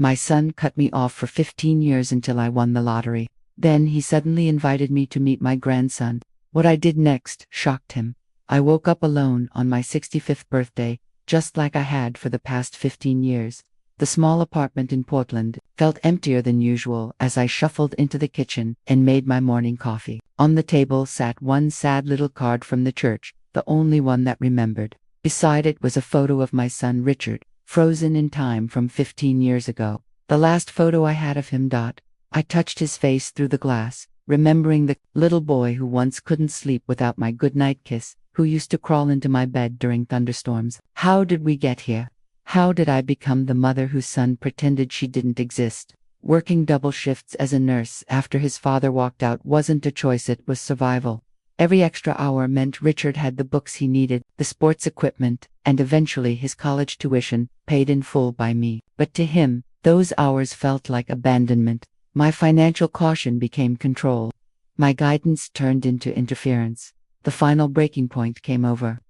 My son cut me off for 15 years until I won the lottery. Then he suddenly invited me to meet my grandson. What I did next shocked him. I woke up alone on my 65th birthday, just like I had for the past 15 years. The small apartment in Portland felt emptier than usual as I shuffled into the kitchen and made my morning coffee. On the table sat one sad little card from the church, the only one that remembered. Beside it was a photo of my son Richard, frozen in time from 15 years ago. The last photo I had of him. I touched his face through the glass, remembering the little boy who once couldn't sleep without my goodnight kiss, who used to crawl into my bed during thunderstorms. How did we get here? How did I become the mother whose son pretended she didn't exist? Working double shifts as a nurse after his father walked out wasn't a choice, it was survival. Every extra hour meant Richard had the books he needed, the sports equipment, and eventually his college tuition, paid in full by me. But to him, those hours felt like abandonment. My financial caution became control. My guidance turned into interference. The final breaking point came over.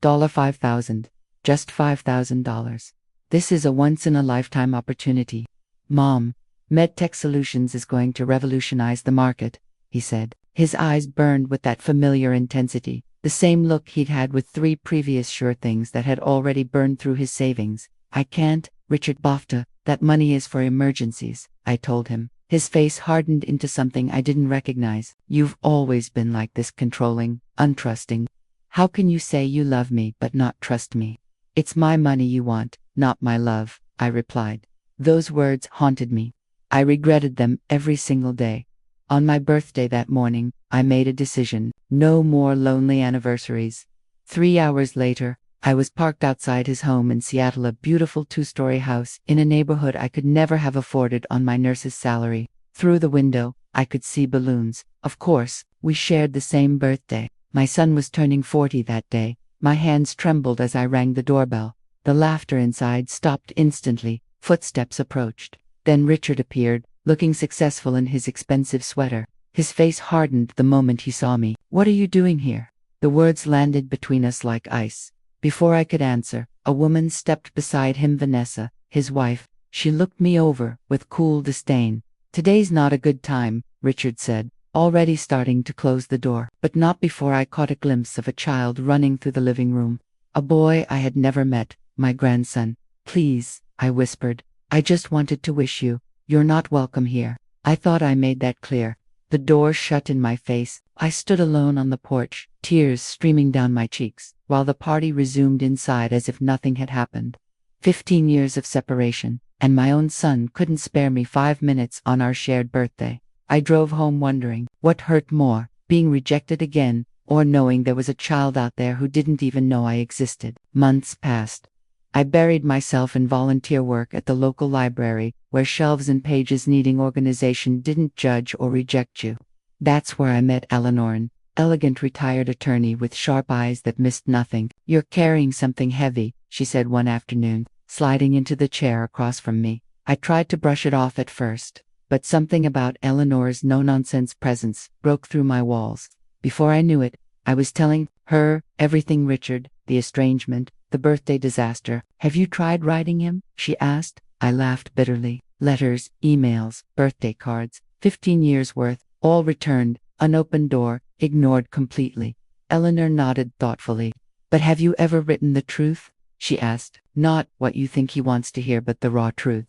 $5,000. Just $5,000. This is a once-in-a-lifetime opportunity. Mom, MedTech Solutions is going to revolutionize the market, he said. His eyes burned with that familiar intensity, the same look he'd had with 3 previous sure things that had already burned through his savings. I can't, Richard Bofta, that money is for emergencies, I told him. His face hardened into something I didn't recognize. You've always been like this, controlling, untrusting. How can you say you love me but not trust me? It's my money you want, not my love, I replied. Those words haunted me. I regretted them every single day. On my birthday that morning, I made a decision. No more lonely anniversaries. 3 hours later, I was parked outside his home in Seattle, a beautiful 2-story house in a neighborhood I could never have afforded on my nurse's salary. Through the window, I could see balloons. Of course, we shared the same birthday. My son was turning 40 that day. My hands trembled as I rang the doorbell. The laughter inside stopped instantly. Footsteps approached. Then Richard appeared, looking successful in his expensive sweater. His face hardened the moment he saw me. What are you doing here? The words landed between us like ice. Before I could answer, a woman stepped beside him, Vanessa, his wife. She looked me over with cool disdain. Today's not a good time, Richard said, already starting to close the door. But not before I caught a glimpse of a child running through the living room. A boy I had never met, my grandson. Please, I whispered. I just wanted to wish you. You're not welcome here. I thought I made that clear. The door shut in my face. I stood alone on the porch, tears streaming down my cheeks, while the party resumed inside as if nothing had happened. 15 years of separation, and my own son couldn't spare me 5 minutes on our shared birthday. I drove home wondering, what hurt more, being rejected again, or knowing there was a child out there who didn't even know I existed. Months passed. I buried myself in volunteer work at the local library, where shelves and pages needing organization didn't judge or reject you. That's where I met Eleanor, an elegant retired attorney with sharp eyes that missed nothing. You're carrying something heavy, she said one afternoon, sliding into the chair across from me. I tried to brush it off at first, but something about Eleanor's no-nonsense presence broke through my walls. Before I knew it, I was telling her everything: Richard, the estrangement, the birthday disaster. Have you tried writing him? She asked. I laughed bitterly. Letters, emails, birthday cards, 15 years worth, all returned, unopened door, ignored completely. Eleanor nodded thoughtfully. But have you ever written the truth? She asked. Not what you think he wants to hear, but the raw truth.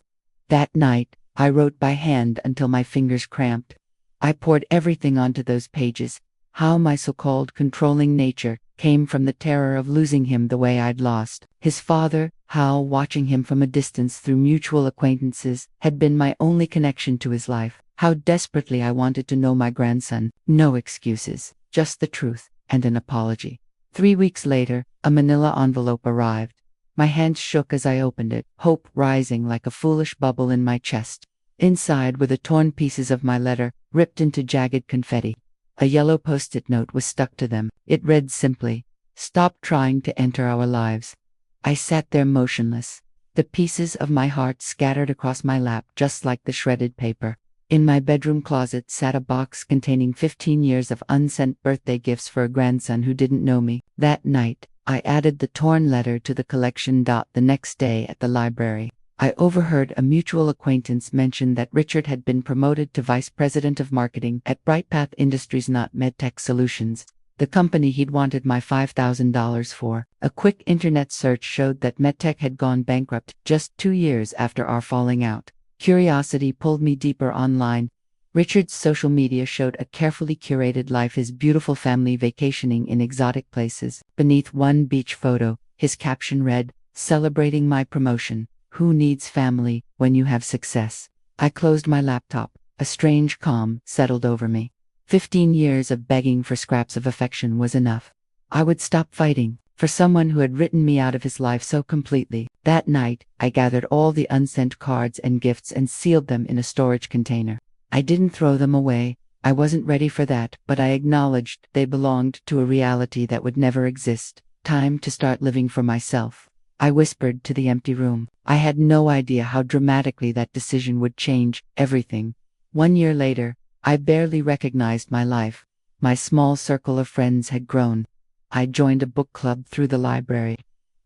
That night, I wrote by hand until my fingers cramped. I poured everything onto those pages. How my so-called controlling nature came from the terror of losing him the way I'd lost his father, how watching him from a distance through mutual acquaintances had been my only connection to his life, how desperately I wanted to know my grandson. No excuses, just the truth, and an apology. 3 weeks later, a manila envelope arrived. My hands shook as I opened it, hope rising like a foolish bubble in my chest. Inside were the torn pieces of my letter, ripped into jagged confetti. A yellow post-it note was stuck to them. It read simply, "Stop trying to enter our lives." I sat there motionless, the pieces of my heart scattered across my lap just like the shredded paper. In my bedroom closet sat a box containing 15 years of unsent birthday gifts for a grandson who didn't know me. That night, I added the torn letter to the collection. The next day at the library, I overheard a mutual acquaintance mention that Richard had been promoted to vice president of marketing at BrightPath Industries, not MedTech Solutions, the company he'd wanted my $5,000 for. A quick internet search showed that MedTech had gone bankrupt just 2 years after our falling out. Curiosity pulled me deeper online. Richard's social media showed a carefully curated life, his beautiful family vacationing in exotic places. Beneath one beach photo, his caption read, "Celebrating my promotion. Who needs family when you have success?" I closed my laptop. A strange calm settled over me. 15 years of begging for scraps of affection was enough. I would stop fighting for someone who had written me out of his life so completely. That night, I gathered all the unsent cards and gifts and sealed them in a storage container. I didn't throw them away. I wasn't ready for that, but I acknowledged they belonged to a reality that would never exist. Time to start living for myself. I whispered to the empty room. I had no idea how dramatically that decision would change everything. 1 year later, I barely recognized my life. My small circle of friends had grown. I joined a book club through the library.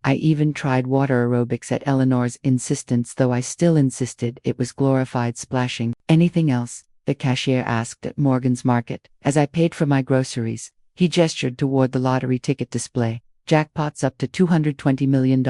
I even tried water aerobics at Eleanor's insistence, though I still insisted it was glorified splashing. "Anything else?" the cashier asked at Morgan's Market. As I paid for my groceries, he gestured toward the lottery ticket display. "Jackpots up to $220 million.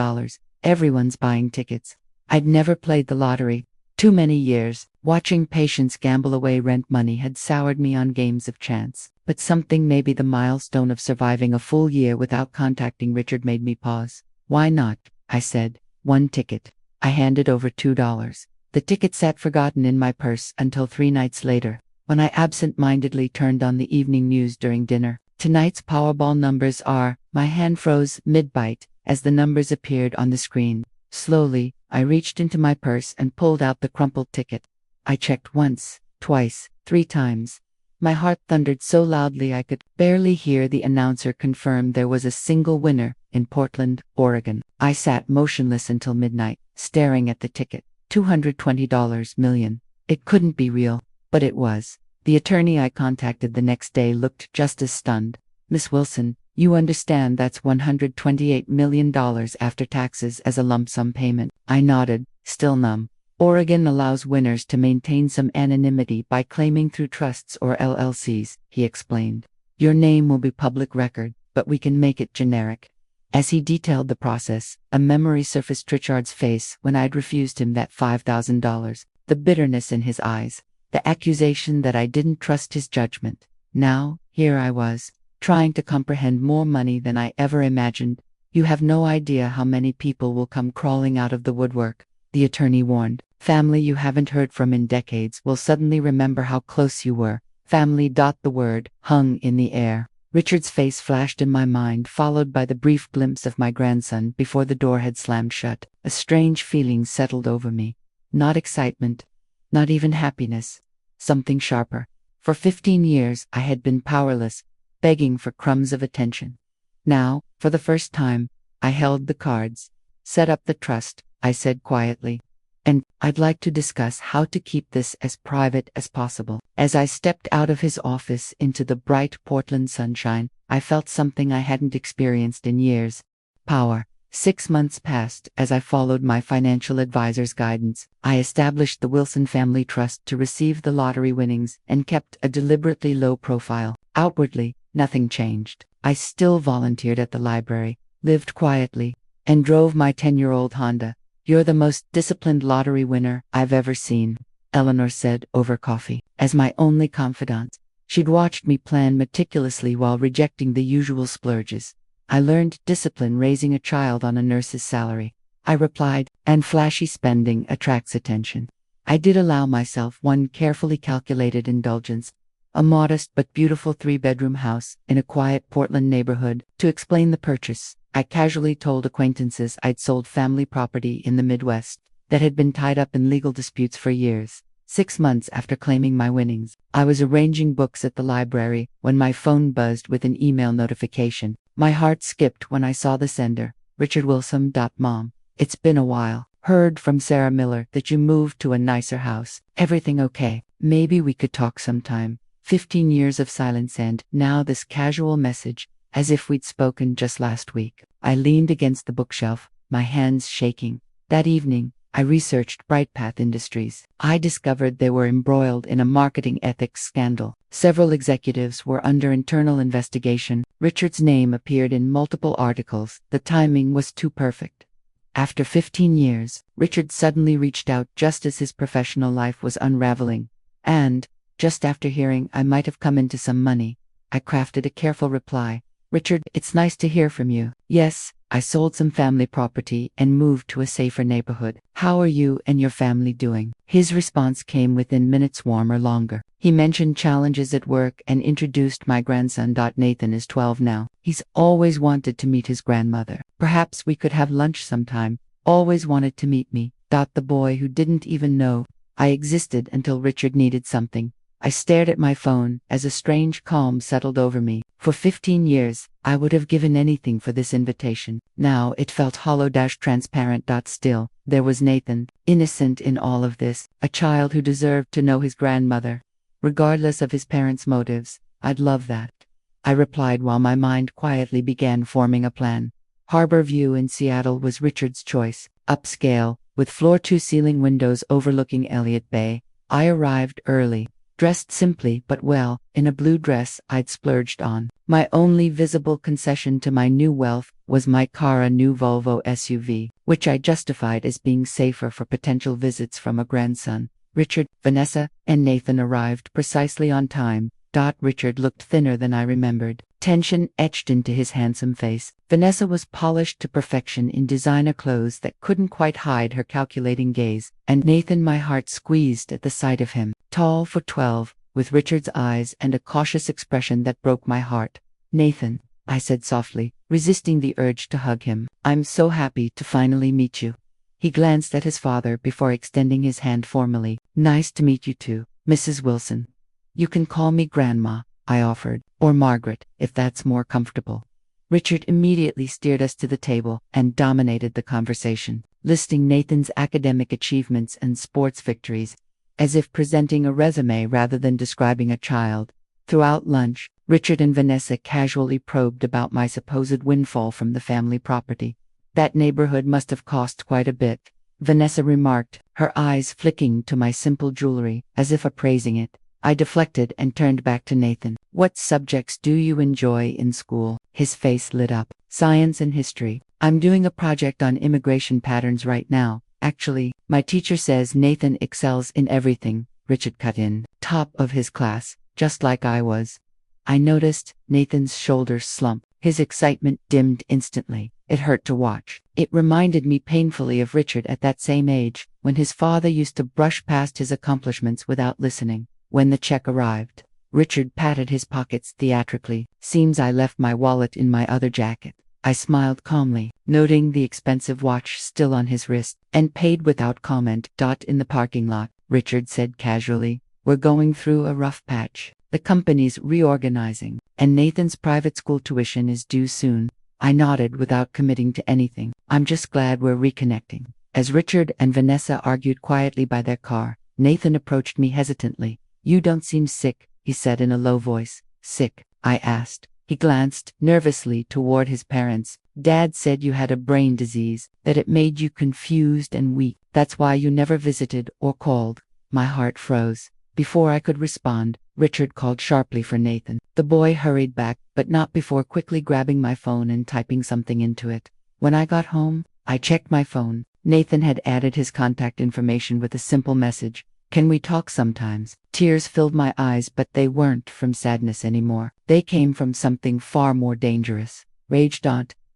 Everyone's buying tickets." I'd never played the lottery. Too many years, watching patients gamble away rent money, had soured me on games of chance. But something, maybe the milestone of surviving a full year without contacting Richard, made me pause. "Why not?" I said. "One ticket." I handed over $2. The ticket sat forgotten in my purse until 3 nights later, when I absent-mindedly turned on the evening news during dinner. "Tonight's Powerball numbers are..." My hand froze mid-bite as the numbers appeared on the screen. Slowly, I reached into my purse and pulled out the crumpled ticket. I checked once, twice, 3 times. My heart thundered so loudly I could barely hear the announcer confirm there was a single winner in Portland, Oregon. I sat motionless until midnight, staring at the ticket. $220 million. It couldn't be real, but it was. The attorney I contacted the next day looked just as stunned. "Miss Wilson, you understand that's $128 million after taxes as a lump sum payment." I nodded, still numb. "Oregon allows winners to maintain some anonymity by claiming through trusts or LLCs, he explained. "Your name will be public record, but we can make it generic." As he detailed the process, a memory surfaced Richard's face when I'd refused him that $5,000, the bitterness in his eyes, the accusation that I didn't trust his judgment. Now, here I was, trying to comprehend more money than I ever imagined. "You have no idea how many people will come crawling out of the woodwork," the attorney warned. "Family you haven't heard from in decades will suddenly remember how close you were." Family. The word hung in the air. Richard's face flashed in my mind, followed by the brief glimpse of my grandson before the door had slammed shut. A strange feeling settled over me. Not excitement, not even happiness. Something sharper. For 15 years, I had been powerless, begging for crumbs of attention. Now, for the first time, I held the cards. "Set up the trust," I said quietly. "And I'd like to discuss how to keep this as private as possible." As I stepped out of his office into the bright Portland sunshine, I felt something I hadn't experienced in years. Power. 6 months passed as I followed my financial advisor's guidance. I established the Wilson Family Trust to receive the lottery winnings and kept a deliberately low profile. Outwardly, nothing changed. I still volunteered at the library, lived quietly, and drove my 10-year-old Honda. "You're the most disciplined lottery winner I've ever seen," Eleanor said over coffee. As my only confidant, she'd watched me plan meticulously while rejecting the usual splurges. "I learned discipline raising a child on a nurse's salary," I replied, "and flashy spending attracts attention." I did allow myself one carefully calculated indulgence, a modest but beautiful 3-bedroom house in a quiet Portland neighborhood. To explain the purchase, I casually told acquaintances I'd sold family property in the Midwest that had been tied up in legal disputes for years. 6 months after claiming my winnings, I was arranging books at the library when my phone buzzed with an email notification. My heart skipped when I saw the sender, Richard Wilson. "Mom, it's been a while. Heard from Sarah Miller that you moved to a nicer house. Everything okay? Maybe we could talk sometime." 15 years of silence, and now this casual message, as if we'd spoken just last week. I leaned against the bookshelf, my hands shaking. That evening, I researched Brightpath Industries. I discovered they were embroiled in a marketing ethics scandal. Several executives were under internal investigation. Richard's name appeared in multiple articles. The timing was too perfect. After 15 years, Richard suddenly reached out just as his professional life was unraveling. And, just after hearing I might have come into some money, I crafted a careful reply. Richard, it's nice to hear from you. Yes, I sold some family property and moved to a safer neighborhood. How are you and your family doing? His response came within minutes, warm or longer. He mentioned challenges at work and introduced my grandson. Nathan is 12 now. He's always wanted to meet his grandmother. Perhaps we could have lunch sometime. Always wanted to meet me. The boy who didn't even know I existed until Richard needed something. I stared at my phone as a strange calm settled over me. For 15 years, I would have given anything for this invitation. Now it felt hollow-transparent. Still, there was Nathan, innocent in all of this, a child who deserved to know his grandmother. Regardless of his parents' motives, I'd love that. I replied while my mind quietly began forming a plan. Harbor View in Seattle was Richard's choice. Upscale, with floor-to-ceiling windows overlooking Elliott Bay. I arrived early. Dressed simply but well, in a blue dress I'd splurged on. My only visible concession to my new wealth was my car, a new Volvo SUV, which I justified as being safer for potential visits from a grandson. Richard, Vanessa, and Nathan arrived precisely on time. Richard looked thinner than I remembered. Tension etched into his handsome face. Vanessa was polished to perfection in designer clothes that couldn't quite hide her calculating gaze. And Nathan, my heart squeezed at the sight of him. Tall for 12, with Richard's eyes and a cautious expression that broke my heart. Nathan, I said softly, resisting the urge to hug him. I'm so happy to finally meet you. He glanced at his father before extending his hand formally. Nice to meet you too, Mrs. Wilson. You can call me Grandma, I offered, or Margaret, if that's more comfortable. Richard immediately steered us to the table and dominated the conversation, listing Nathan's academic achievements and sports victories, as if presenting a resume rather than describing a child. Throughout lunch, Richard and Vanessa casually probed about my supposed windfall from the family property. That neighborhood must have cost quite a bit, Vanessa remarked, her eyes flicking to my simple jewelry, as if appraising it. I deflected and turned back to Nathan. What subjects do you enjoy in school? His face lit up. Science and history. I'm doing a project on immigration patterns right now. Actually, my teacher says Nathan excels in everything, Richard cut in. Top of his class, just like I was. I noticed Nathan's shoulders slump. His excitement dimmed instantly. It hurt to watch. It reminded me painfully of Richard at that same age, when his father used to brush past his accomplishments without listening. When the check arrived, Richard patted his pockets theatrically. Seems I left my wallet in my other jacket. I smiled calmly, noting the expensive watch still on his wrist, and paid without comment. In the parking lot, Richard said casually, we're going through a rough patch. The company's reorganizing, and Nathan's private school tuition is due soon. I nodded without committing to anything. I'm just glad we're reconnecting. As Richard and Vanessa argued quietly by their car, Nathan approached me hesitantly. You don't seem sick, he said in a low voice. Sick? I asked. He glanced nervously toward his parents. Dad said you had a brain disease, that it made you confused and weak. That's why you never visited or called. My heart froze. Before I could respond, Richard called sharply for Nathan. The boy hurried back, but not before quickly grabbing my phone and typing something into it. When I got home, I checked my phone. Nathan had added his contact information with a simple message. Can we talk sometimes? Tears filled my eyes, but they weren't from sadness anymore. They came from something far more dangerous. Rage.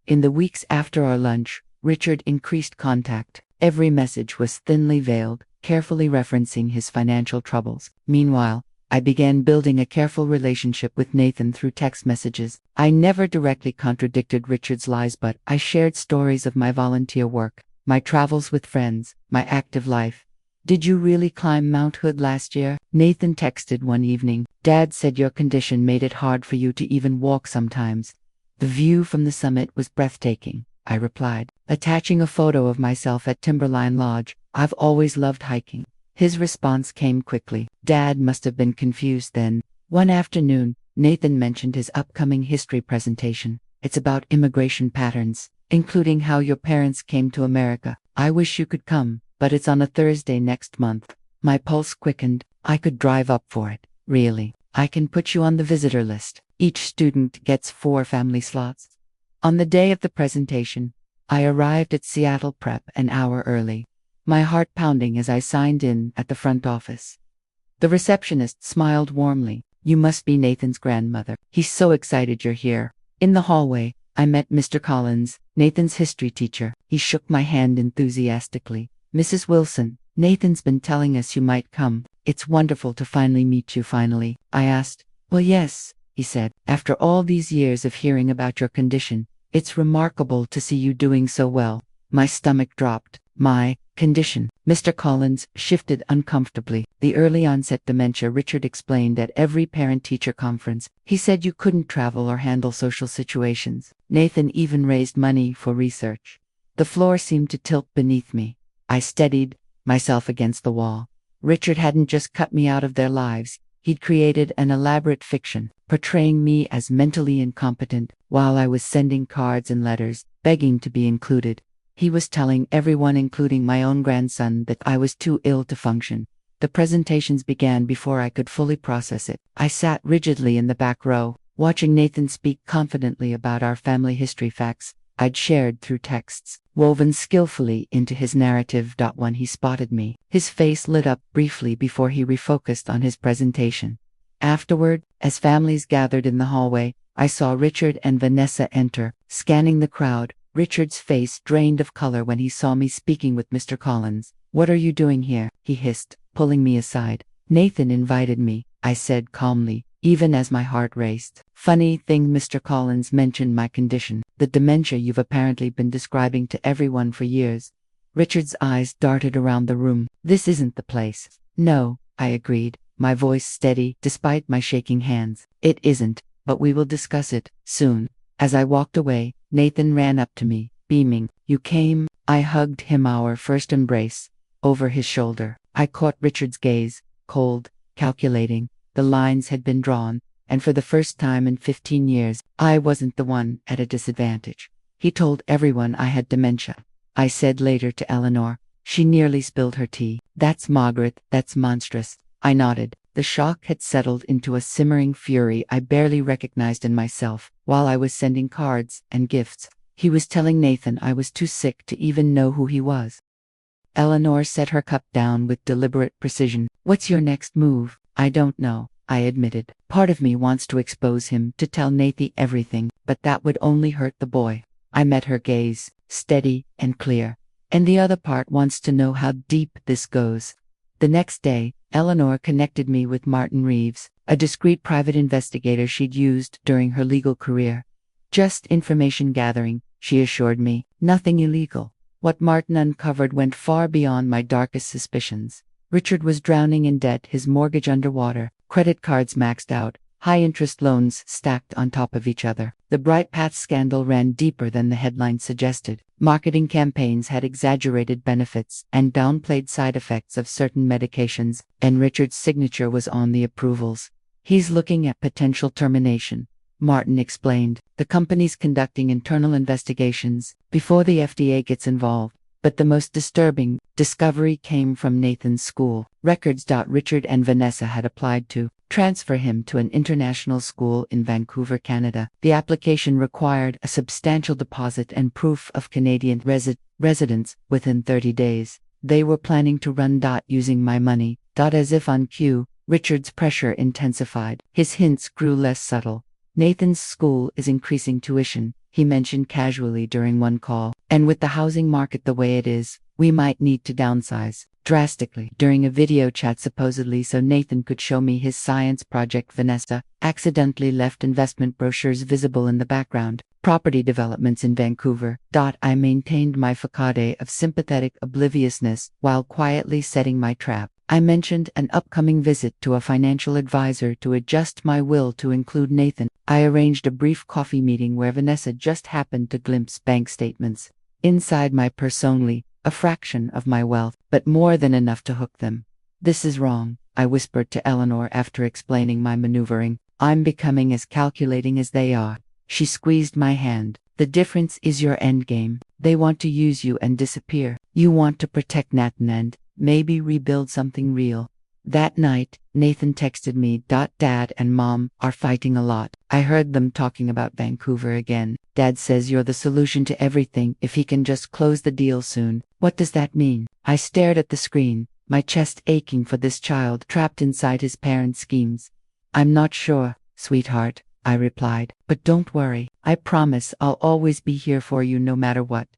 In the weeks after our lunch, Richard increased contact. Every message was thinly veiled, carefully referencing his financial troubles. Meanwhile, I began building a careful relationship with Nathan through text messages. I never directly contradicted Richard's lies, but I shared stories of my volunteer work, my travels with friends, my active life. Did you really climb Mount Hood last year? Nathan texted one evening. Dad said your condition made it hard for you to even walk sometimes. The view from the summit was breathtaking, I replied, attaching a photo of myself at Timberline Lodge. I've always loved hiking. His response came quickly. Dad must have been confused then. One afternoon, Nathan mentioned his upcoming history presentation. It's about immigration patterns, including how your parents came to America. I wish you could come, but it's on a Thursday next month. My pulse quickened. I could drive up for it. Really? I can put you on the visitor list. Each student gets 4 family slots. On the day of the presentation, I arrived at Seattle Prep an hour early, my heart pounding as I signed in at the front office. The receptionist smiled warmly. You must be Nathan's grandmother. He's so excited you're here. In the hallway, I met Mr. Collins, Nathan's history teacher. He shook my hand enthusiastically. Mrs. Wilson, Nathan's been telling us you might come. It's wonderful to finally meet you finally. I asked. Well, yes, he said. After all these years of hearing about your condition, it's remarkable to see you doing so well. My stomach dropped. My condition. Mr. Collins shifted uncomfortably. The early onset dementia Richard explained at every parent-teacher conference. He said you couldn't travel or handle social situations. Nathan even raised money for research. The floor seemed to tilt beneath me. I steadied myself against the wall. Richard hadn't just cut me out of their lives. He'd created an elaborate fiction, portraying me as mentally incompetent while I was sending cards and letters, begging to be included. He was telling everyone, including my own grandson, that I was too ill to function. The presentations began before I could fully process it. I sat rigidly in the back row, watching Nathan speak confidently about our family history facts I'd shared through texts, woven skillfully into his narrative. When he spotted me, his face lit up briefly before he refocused on his presentation. Afterward, as families gathered in the hallway, I saw Richard and Vanessa enter, scanning the crowd. Richard's face drained of color when he saw me speaking with Mr. Collins. What are you doing here? He hissed, pulling me aside. Nathan invited me, I said calmly, even as my heart raced. Funny thing, Mr. Collins mentioned my condition, the dementia you've apparently been describing to everyone for years. Richard's eyes darted around the room. This isn't the place. No, I agreed, my voice steady despite my shaking hands. It isn't, but we will discuss it soon. As I walked away, Nathan ran up to me, beaming. You came? I hugged him, our first embrace. Over his shoulder, I caught Richard's gaze, cold, calculating. The lines had been drawn, and for the first time in 15 years, I wasn't the one at a disadvantage. He told everyone I had dementia. I said later to Eleanor. She nearly spilled her tea. That's Margaret, that's monstrous. I nodded. The shock had settled into a simmering fury I barely recognized in myself. While I was sending cards and gifts, he was telling Nathan I was too sick to even know who he was. Eleanor set her cup down with deliberate precision. What's your next move? I don't know, I admitted. Part of me wants to expose him, to tell Nathan everything, but that would only hurt the boy. I met her gaze, steady and clear. And the other part wants to know how deep this goes. The next day, Eleanor connected me with Martin Reeves, a discreet private investigator she'd used during her legal career. Just information gathering, she assured me, nothing illegal. What Martin uncovered went far beyond my darkest suspicions. Richard was drowning in debt, his mortgage underwater, credit cards maxed out, high-interest loans stacked on top of each other. The Bright Path scandal ran deeper than the headline suggested. Marketing campaigns had exaggerated benefits and downplayed side effects of certain medications, and Richard's signature was on the approvals. He's looking at potential termination, Martin explained. The company's conducting internal investigations before the FDA gets involved. But the most disturbing discovery came from Nathan's school records. Richard and Vanessa had applied to transfer him to an international school in Vancouver, Canada. The application required a substantial deposit and proof of Canadian residence within 30 days. They were planning to run using my money. As if on cue, Richard's pressure intensified. His hints grew less subtle. Nathan's school is increasing tuition, he mentioned casually during one call. And with the housing market the way it is, we might need to downsize drastically. During a video chat supposedly so Nathan could show me his science project, Vanessa accidentally left investment brochures visible in the background. Property developments in Vancouver. I maintained my facade of sympathetic obliviousness while quietly setting my trap. I mentioned an upcoming visit to a financial advisor to adjust my will to include Nathan. I arranged a brief coffee meeting where Vanessa just happened to glimpse bank statements. Inside my purse only a fraction of my wealth, but more than enough to hook them. This is wrong, I whispered to Eleanor after explaining my maneuvering. I'm becoming as calculating as they are. She squeezed my hand. The difference is your endgame. They want to use you and disappear. You want to protect Nathan and maybe rebuild something real. That night, Nathan texted me, Dad and Mom are fighting a lot. I heard them talking about Vancouver again. Dad says you're the solution to everything if he can just close the deal soon. What does that mean? I stared at the screen, my chest aching for this child trapped inside his parents' schemes. I'm not sure, sweetheart, I replied, but don't worry. I promise I'll always be here for you no matter what.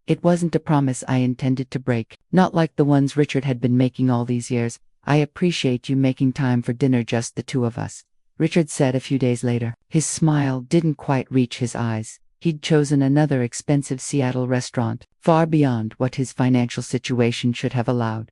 It wasn't a promise I intended to break, not like the ones Richard had been making all these years. I appreciate you making time for dinner, just the two of us, Richard said a few days later. His smile didn't quite reach his eyes. He'd chosen another expensive Seattle restaurant, far beyond what his financial situation should have allowed.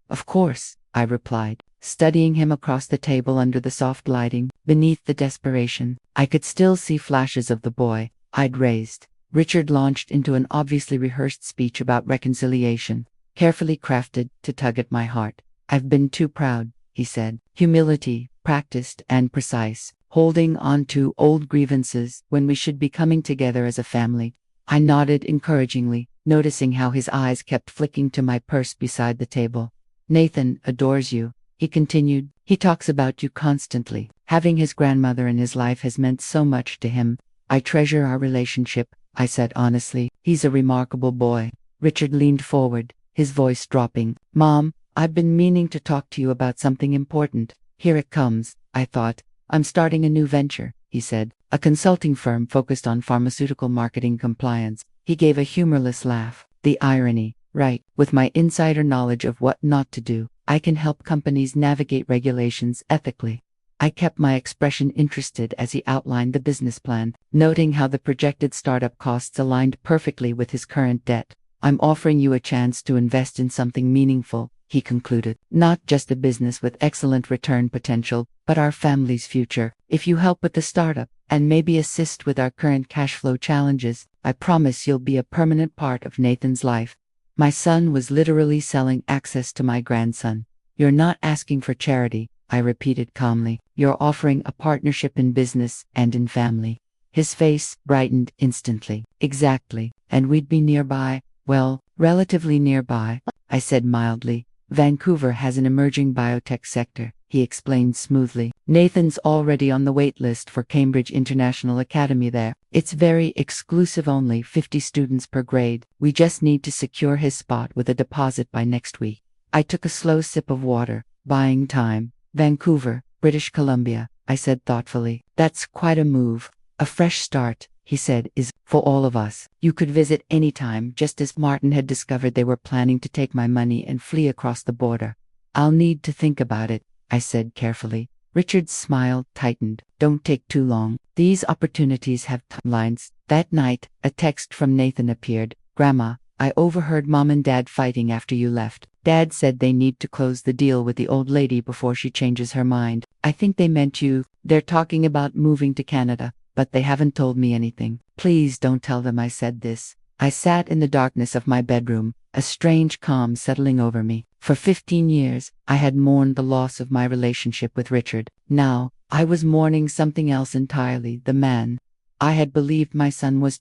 Of course, I replied, studying him across the table under the soft lighting. Beneath the desperation, I could still see flashes of the boy I'd raised. Richard launched into an obviously rehearsed speech about reconciliation, carefully crafted to tug at my heart. I've been too proud, he said. Humility, practiced and precise, holding on to old grievances when we should be coming together as a family. I nodded encouragingly, noticing how his eyes kept flicking to my purse beside the table. Nathan adores you, he continued. He talks about you constantly. Having his grandmother in his life has meant so much to him. I treasure our relationship, I said honestly. He's a remarkable boy. Richard leaned forward, his voice dropping. Mom, I've been meaning to talk to you about something important. Here it comes, I thought. I'm starting a new venture, he said, a consulting firm focused on pharmaceutical marketing compliance. He gave a humorless laugh. The irony, right? With my insider knowledge of what not to do, I can help companies navigate regulations ethically. I kept my expression interested as he outlined the business plan, noting how the projected startup costs aligned perfectly with his current debt. I'm offering you a chance to invest in something meaningful, he concluded. Not just a business with excellent return potential, but our family's future. If you help with the startup, and maybe assist with our current cash flow challenges, I promise you'll be a permanent part of Nathan's life. My son was literally selling access to my grandson. You're not asking for charity, I repeated calmly. You're offering a partnership in business and in family. His face brightened instantly. Exactly. And we'd be nearby. Well, relatively nearby, I said mildly. Vancouver has an emerging biotech sector, he explained smoothly. Nathan's already on the wait list for Cambridge International Academy there. It's very exclusive, only 50 students per grade. We just need to secure his spot with a deposit by next week. I took a slow sip of water, buying time. Vancouver, British Columbia, I said thoughtfully. That's quite a move. A fresh start, he said, is for all of us. You could visit anytime, just as Martin had discovered they were planning to take my money and flee across the border. I'll need to think about it, I said carefully. Richard's smile tightened. Don't take too long. These opportunities have timelines. That night, a text from Nathan appeared. Grandma, I overheard Mom and Dad fighting after you left. Dad said they need to close the deal with the old lady before she changes her mind. I think they meant you. They're talking about moving to Canada, but they haven't told me anything. Please don't tell them I said this. I sat in the darkness of my bedroom, a strange calm settling over me. For 15 years, I had mourned the loss of my relationship with Richard. Now, I was mourning something else entirely, the man I had believed my son was.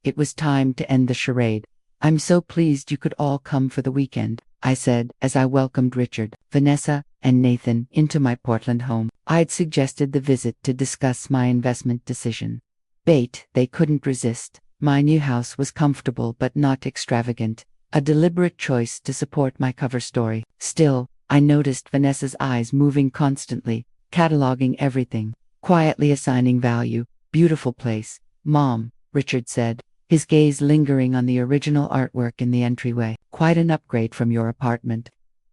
It was time to end the charade. I'm so pleased you could all come for the weekend, I said as I welcomed Richard, Vanessa, and Nathan into my Portland home. I'd suggested the visit to discuss my investment decision. They couldn't resist. My new house was comfortable but not extravagant, a deliberate choice to support my cover story. Still, I noticed Vanessa's eyes moving constantly, cataloging everything, quietly assigning value. Beautiful place, Mom, Richard said, his gaze lingering on the original artwork in the entryway. Quite an upgrade from your apartment.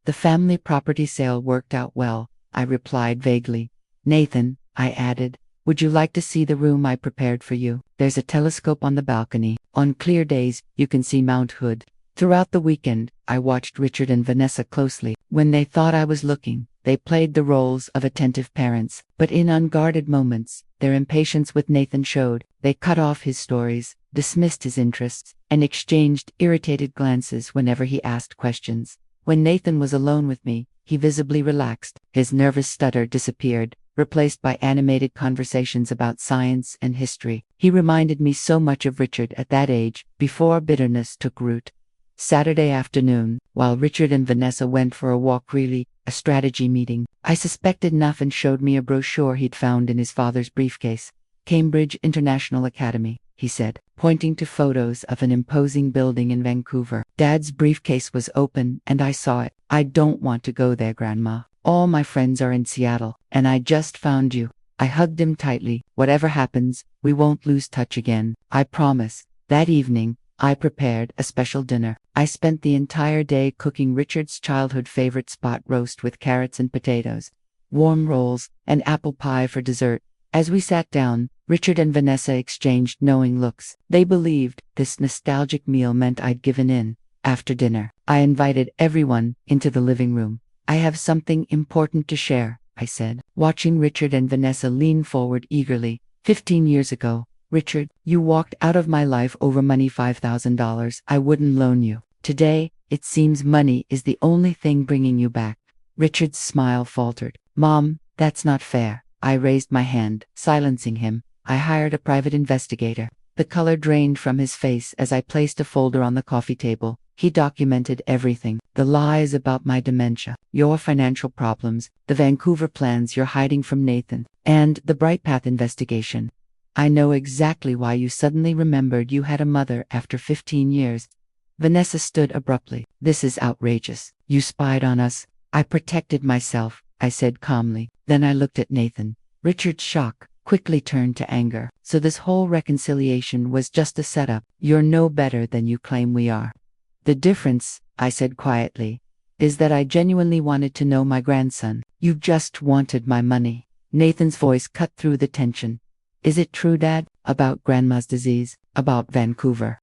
The family property sale worked out well, I replied vaguely. Nathan, I added, would you like to see the room I prepared for you? There's a telescope on the balcony. On clear days, you can see Mount Hood. Throughout the weekend, I watched Richard and Vanessa closely. When they thought I was looking, they played the roles of attentive parents. But in unguarded moments, their impatience with Nathan showed. They cut off his stories, dismissed his interests, and exchanged irritated glances whenever he asked questions. When Nathan was alone with me, he visibly relaxed. His nervous stutter disappeared. replaced by animated conversations about science and history. He reminded me so much of Richard at that age, before bitterness took root. Saturday afternoon, while Richard and Vanessa went for a walk, really a strategy meeting, I suspected nothing, showed me a brochure he'd found in his father's briefcase. Cambridge International Academy, he said, pointing to photos of an imposing building in Vancouver. Dad's briefcase was open, and I saw it. I don't want to go there, Grandma. All my friends are in Seattle, and I just found you. I hugged him tightly. Whatever happens, we won't lose touch again. I promise. That evening, I prepared a special dinner. I spent the entire day cooking Richard's childhood favorite spot roast with carrots and potatoes, warm rolls, and apple pie for dessert. As we sat down, Richard and Vanessa exchanged knowing looks. They believed this nostalgic meal meant I'd given in. After dinner, I invited everyone into the living room. I have something important to share, I said, watching Richard and Vanessa lean forward eagerly. 15 years ago, Richard, you walked out of my life over money, $5,000 I wouldn't loan you. Today, it seems money is the only thing bringing you back. Richard's smile faltered. Mom, that's not fair. I raised my hand, silencing him. I hired a private investigator. The color drained from his face as I placed a folder on the coffee table. He documented everything. The lies about my dementia, your financial problems, the Vancouver plans you're hiding from Nathan, and the Bright Path investigation. I know exactly why you suddenly remembered you had a mother after 15 years. Vanessa stood abruptly. This is outrageous. You spied on us. I protected myself, I said calmly. Then I looked at Nathan. Richard's shock quickly turned to anger. So this whole reconciliation was just a setup. You're no better than you claim we are. The difference, I said quietly, is that I genuinely wanted to know my grandson. You just wanted my money. Nathan's voice cut through the tension. Is it true, Dad, about Grandma's disease, about Vancouver?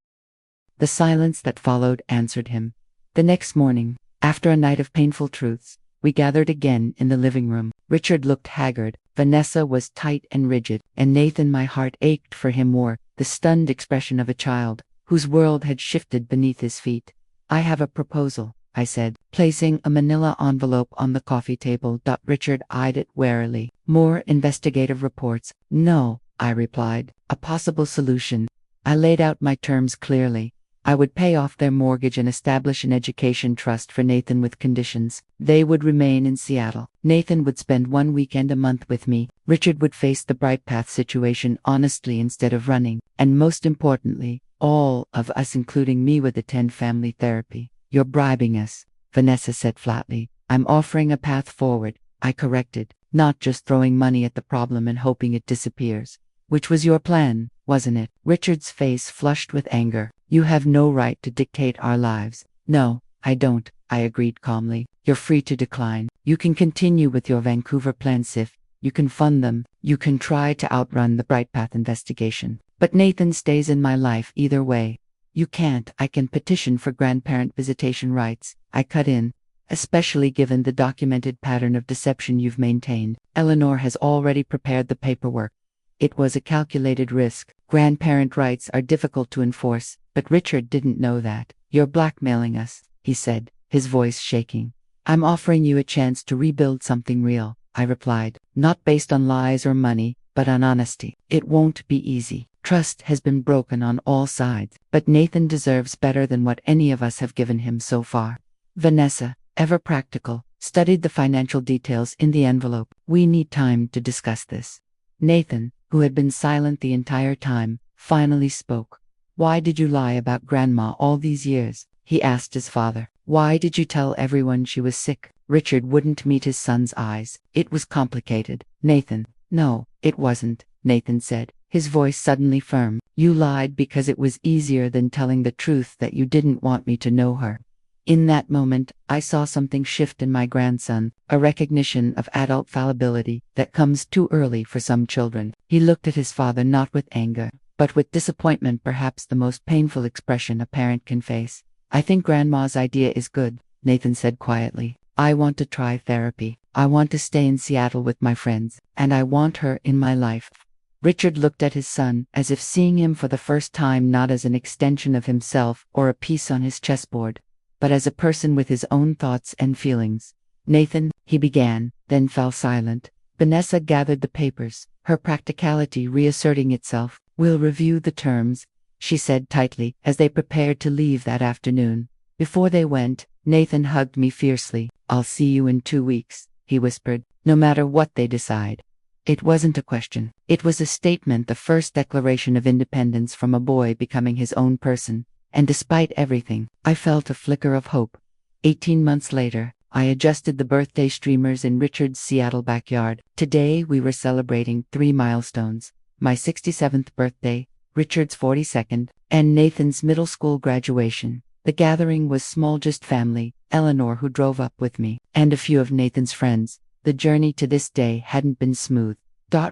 The silence that followed answered him. The next morning, after a night of painful truths, we gathered again in the living room. Richard looked haggard, Vanessa was tight and rigid, and Nathan, my heart ached for him, wore the stunned expression of a child whose world had shifted beneath his feet. I have a proposal, I said, placing a manila envelope on the coffee table. Richard eyed it warily. More investigative reports? No, I replied. A possible solution. I laid out my terms clearly. I would pay off their mortgage and establish an education trust for Nathan with conditions. They would remain in Seattle. Nathan would spend one weekend a month with me. Richard would face the Bright Path situation honestly instead of running. And most importantly, all of us, including me, would attend family therapy. You're bribing us, Vanessa said flatly. I'm offering a path forward, I corrected, not just throwing money at the problem and hoping it disappears. Which was your plan, wasn't it? Richard's face flushed with anger. You have no right to dictate our lives. No, I don't, I agreed calmly. You're free to decline. You can continue with your Vancouver plans if you can fund them. You can try to outrun the Bright Path investigation. But Nathan stays in my life either way. You can't. I can petition for grandparent visitation rights, I cut in, especially given the documented pattern of deception you've maintained. Eleanor has already prepared the paperwork. It was a calculated risk. Grandparent rights are difficult to enforce, but Richard didn't know that. You're blackmailing us, he said, his voice shaking. I'm offering you a chance to rebuild something real, I replied, not based on lies or money, but on honesty. It won't be easy. Trust has been broken on all sides, but Nathan deserves better than what any of us have given him so far. Vanessa, ever practical, studied the financial details in the envelope. We need time to discuss this. Nathan, who had been silent the entire time, finally spoke. Why did you lie about Grandma all these years? He asked his father. Why did you tell everyone she was sick? Richard wouldn't meet his son's eyes. It was complicated. Nathan. No, it wasn't, Nathan said, his voice suddenly firm. You lied because it was easier than telling the truth that you didn't want me to know her. In that moment, I saw something shift in my grandson, a recognition of adult fallibility that comes too early for some children. He looked at his father not with anger, but with disappointment, perhaps the most painful expression a parent can face. I think Grandma's idea is good, Nathan said quietly. I want to try therapy. I want to stay in Seattle with my friends, and I want her in my life. Richard looked at his son, as if seeing him for the first time not as an extension of himself or a piece on his chessboard, but as a person with his own thoughts and feelings. Nathan, he began, then fell silent. Vanessa gathered the papers, her practicality reasserting itself. "We'll review the terms," she said tightly, as they prepared to leave that afternoon. Before they went, Nathan hugged me fiercely. "I'll see you in 2 weeks," he whispered, "no matter what they decide." It wasn't a question. It was a statement, the first declaration of independence from a boy becoming his own person. And despite everything, I felt a flicker of hope. 18 months later, I adjusted the birthday streamers in Richard's Seattle backyard. Today we were celebrating 3 milestones: my 67th birthday, Richard's 42nd, and Nathan's middle school graduation. The gathering was small, just family, Eleanor, who drove up with me, and a few of Nathan's friends. The journey to this day hadn't been smooth.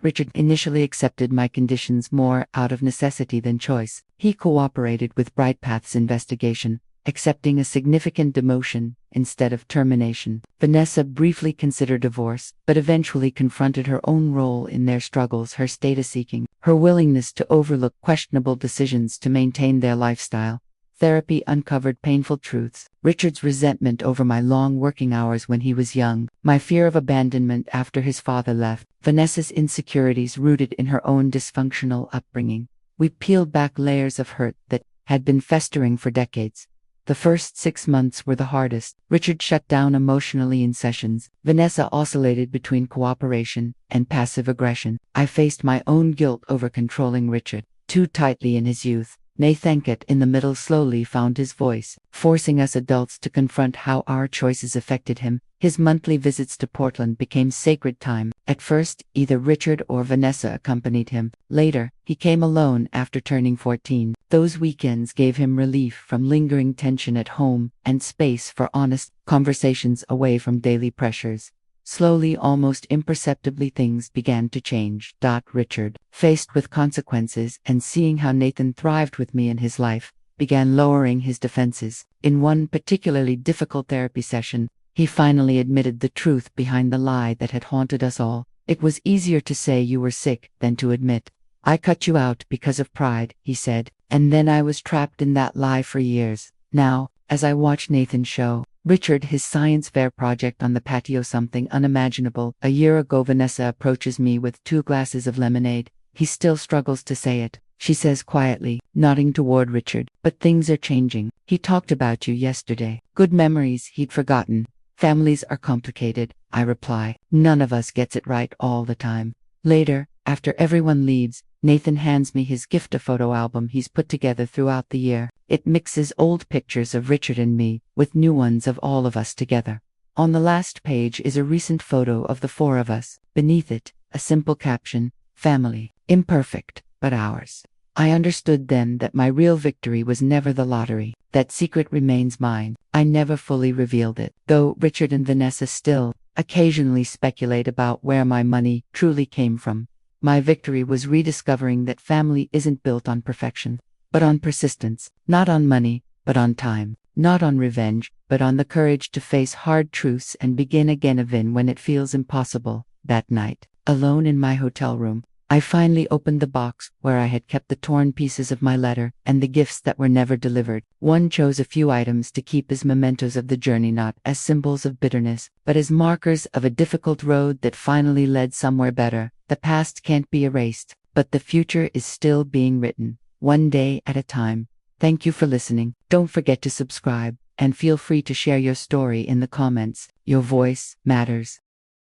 Richard initially accepted my conditions more out of necessity than choice. He cooperated with BrightPath's investigation, accepting a significant demotion instead of termination. Vanessa briefly considered divorce, but eventually confronted her own role in their struggles, her status seeking, her willingness to overlook questionable decisions to maintain their lifestyle. Therapy uncovered painful truths: Richard's resentment over my long working hours when he was young, my fear of abandonment after his father left, Vanessa's insecurities rooted in her own dysfunctional upbringing. We peeled back layers of hurt that had been festering for decades. The first 6 months were the hardest. Richard shut down emotionally in sessions. Vanessa oscillated between cooperation and passive aggression. I faced my own guilt over controlling Richard too tightly in his youth. Nathan, in the middle, slowly found his voice, forcing us adults to confront how our choices affected him. His monthly visits to Portland became sacred time. At first, either Richard or Vanessa accompanied him. Later, he came alone after turning 14. Those weekends gave him relief from lingering tension at home and space for honest conversations away from daily pressures. Slowly, almost imperceptibly, things began to change. Richard, faced with consequences and seeing how Nathan thrived with me in his life, began lowering his defenses. In one particularly difficult therapy session, he finally admitted the truth behind the lie that had haunted us all. "It was easier to say you were sick than to admit. I cut you out because of pride," he said, "and then I was trapped in that lie for years." Now, as I watch Nathan show Richard his science fair project on the patio, something unimaginable. A year ago, Vanessa approaches me with 2 glasses of lemonade. "He still struggles to say it," she says quietly, nodding toward Richard. "But things are changing. He talked about you yesterday." Good memories he'd forgotten. "Families are complicated," I reply. "None of us gets it right all the time." Later, after everyone leaves, Nathan hands me his gift, a photo album he's put together throughout the year. It mixes old pictures of Richard and me with new ones of all of us together. On the last page is a recent photo of the 4 of us. Beneath it, a simple caption: "Family. Imperfect, but ours." I understood then that my real victory was never the lottery. That secret remains mine. I never fully revealed it, though Richard and Vanessa still occasionally speculate about where my money truly came from. My victory was rediscovering that family isn't built on perfection, but on persistence. Not on money, but on time. Not on revenge, but on the courage to face hard truths and begin again even when it feels impossible. That night, alone in my hotel room, I finally opened the box where I had kept the torn pieces of my letter and the gifts that were never delivered. One chose a few items to keep as mementos of the journey, not as symbols of bitterness, but as markers of a difficult road that finally led somewhere better. The past can't be erased, but the future is still being written, one day at a time. Thank you for listening. Don't forget to subscribe, and feel free to share your story in the comments. Your voice matters.